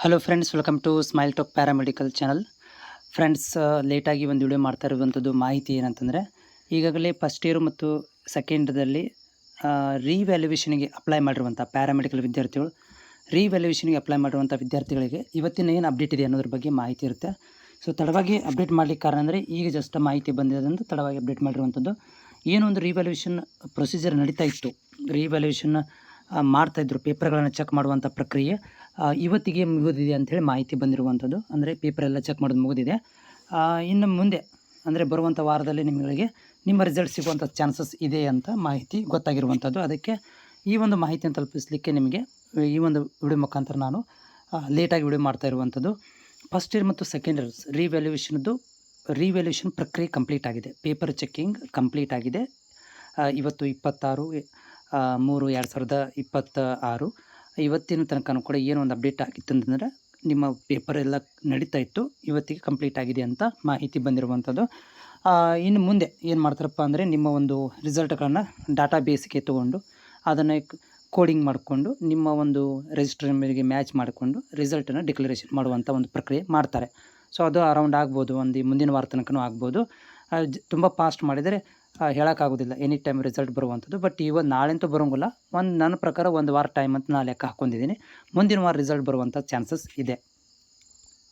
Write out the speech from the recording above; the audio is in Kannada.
Hello friends, welcome to smile talk paramedical channel. Friends, ಲೇಟಾಗಿ ಒಂದು ವಿಡಿಯೋ ಮಾಡ್ತಾ ಇರುವಂಥದ್ದು ಮಾಹಿತಿ ಏನಂತಂದರೆ, ಈಗಾಗಲೇ ಫಸ್ಟ್ ಇಯರ್ ಮತ್ತು ಸೆಕೆಂಡ್ ಇಯರ್ದಲ್ಲಿ ರೀವ್ಯಾಲ್ಯೂಯೇಷನ್ಗೆ ಅಪ್ಲೈ ಮಾಡಿರುವಂಥ ಪ್ಯಾರಾಮೆಡಿಕಲ್ ವಿದ್ಯಾರ್ಥಿಗಳು, ರೀವ್ಯಾಲ್ಯೂಯೇಷನ್ಗೆ ಅಪ್ಲೈ ಮಾಡಿರುವಂಥ ವಿದ್ಯಾರ್ಥಿಗಳಿಗೆ ಇವತ್ತಿನ ಏನು ಅಪ್ಡೇಟ್ ಇದೆ ಅನ್ನೋದ್ರ ಬಗ್ಗೆ ಮಾಹಿತಿ ಇರುತ್ತೆ. ಸೊ ತಡವಾಗಿ ಅಪ್ಡೇಟ್ ಮಾಡಲಿಕ್ಕೆ ಕಾರಣ ಅಂದರೆ ಈಗ ಜಸ್ಟ್ ಮಾಹಿತಿ ಬಂದಿರೋದ್ರಿಂದ ತಡವಾಗಿ ಅಪ್ಡೇಟ್ ಮಾಡಿರುವಂಥದ್ದು. ಏನೋ ಒಂದು ರೀವ್ಯಾಲ್ಯೂಯೇಷನ್ ಪ್ರೊಸೀಜರ್ ನಡೀತಾ ಇತ್ತು, ರೀವ್ಯಾಲ್ಯೂಯೇಷನ್ ಮಾಡ್ತಾಯಿದ್ರು, ಪೇಪರ್ಗಳನ್ನು ಚೆಕ್ ಮಾಡುವಂಥ ಪ್ರಕ್ರಿಯೆ ಇವತ್ತಿಗೆ ಮುಗಿದಿದೆ ಅಂಥೇಳಿ ಮಾಹಿತಿ ಬಂದಿರುವಂಥದ್ದು. ಅಂದರೆ ಪೇಪರೆಲ್ಲ ಚೆಕ್ ಮಾಡೋದು ಮುಗಿದಿದೆ. ಇನ್ನು ಮುಂದೆ ಅಂದರೆ ಬರುವಂಥ ವಾರದಲ್ಲಿ ನಿಮಗೆ ನಿಮ್ಮ ರಿಸಲ್ಟ್ ಸಿಗುವಂಥ ಚಾನ್ಸಸ್ ಇದೆ ಅಂತ ಮಾಹಿತಿ ಗೊತ್ತಾಗಿರುವಂಥದ್ದು. ಅದಕ್ಕೆ ಈ ಒಂದು ಮಾಹಿತಿಯನ್ನು ತಲುಪಿಸಲಿಕ್ಕೆ ನಿಮಗೆ ಈ ಒಂದು ವಿಡಿಯೋ ಮುಖಾಂತರ ನಾನು ಲೇಟಾಗಿ ವಿಡಿಯೋ ಮಾಡ್ತಾ ಇರುವಂಥದ್ದು. ಫಸ್ಟ್ ಇಯರ್ ಮತ್ತು ಸೆಕೆಂಡ್ ಇಯರ್ಸ್ ರೀವ್ಯಾಲ್ಯೂಯೇಷನ್ ಪ್ರಕ್ರಿಯೆ ಕಂಪ್ಲೀಟ್ ಆಗಿದೆ. ಪೇಪರ್ ಚೆಕ್ಕಿಂಗ್ ಕಂಪ್ಲೀಟ್ ಆಗಿದೆ. ಇವತ್ತು 26/3/2026 ಇವತ್ತಿನ ತನಕ ಕೂಡ ಏನೋ ಒಂದು ಅಪ್ಡೇಟ್ ಆಗಿತ್ತು ಅಂತಂದರೆ, ನಿಮ್ಮ ಪೇಪರ್ ಎಲ್ಲ ನಡೀತಾ ಇತ್ತು, ಇವತ್ತಿಗೆ ಕಂಪ್ಲೀಟ್ ಆಗಿದೆ ಅಂತ ಮಾಹಿತಿ ಬಂದಿರುವಂಥದ್ದು. ಇನ್ನು ಮುಂದೆ ಏನು ಮಾಡ್ತಾರಪ್ಪ ಅಂದರೆ, ನಿಮ್ಮ ಒಂದು ರಿಸಲ್ಟ್ಗಳನ್ನು ಡಾಟಾ ಬೇಸ್ಗೆ ತೊಗೊಂಡು ಅದನ್ನು ಕೋಡಿಂಗ್ ಮಾಡಿಕೊಂಡು ನಿಮ್ಮ ಒಂದು ರಿಜಿಸ್ಟರ್ ನಂಬರ್ಗೆ ಮ್ಯಾಚ್ ಮಾಡಿಕೊಂಡು ರಿಸಲ್ಟನ್ನು ಡಿಕ್ಲರೇಷನ್ ಮಾಡುವಂಥ ಒಂದು ಪ್ರಕ್ರಿಯೆ ಮಾಡ್ತಾರೆ. ಸೊ ಅದು ಅರೌಂಡ್ ಆಗ್ಬೋದು, ಒಂದು ಮುಂದಿನ ವಾರ ತನಕನೂ ಆಗ್ಬೋದು. ತುಂಬ ಫಾಸ್ಟ್ ಮಾಡಿದರೆ ಹೇಳೋಕ್ಕಾಗೋದಿಲ್ಲ, ಎನಿ ಟೈಮ್ ರಿಸಲ್ಟ್ ಬರುವಂಥದ್ದು. ಬಟ್ ನಾಳೆಂತೂ ಬರೋಂಗಿಲ್ಲ. ನನ್ನ ಪ್ರಕಾರ ಒಂದು ವಾರ ಟೈಮ್ ಅಂತ ನಾನು ಲೆಕ್ಕ ಹಾಕ್ಕೊಂಡಿದ್ದೀನಿ. ಮುಂದಿನ ವಾರ ರಿಸಲ್ಟ್ ಬರುವಂಥ ಚಾನ್ಸಸ್ ಇದೆ.